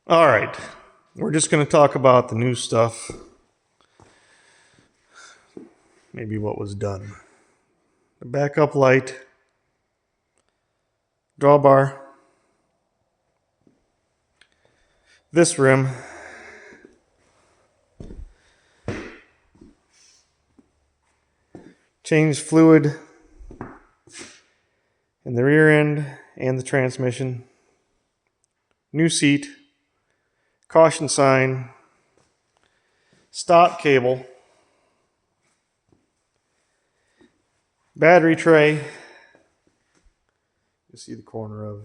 All right, we're just going to talk about the new stuff, maybe what was done. The backup light, drawbar, this rim, changed fluid in the rear end and the transmission, new seat, caution sign, stop cable, battery tray. You see the corner of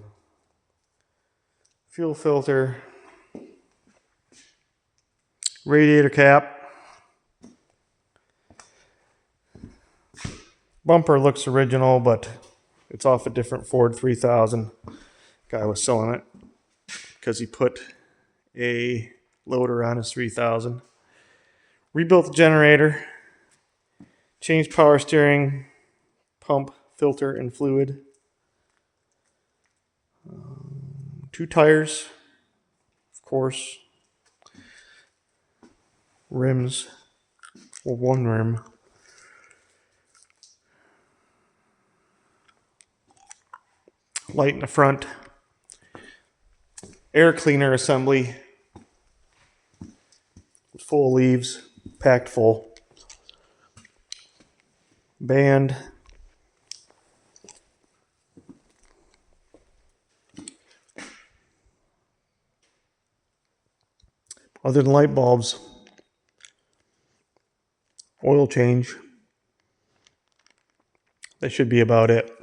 fuel filter, radiator cap. Bumper looks original, but it's off a different Ford 3000. Guy was selling it because he put a loader on his 3000. Rebuilt the generator, changed power steering, pump, filter, and fluid. 2 tires, of course. Rims, well, 1 rim. Light in the front. Air cleaner assembly. Full of leaves, packed full. Band. Other than light bulbs, oil change. That should be about it.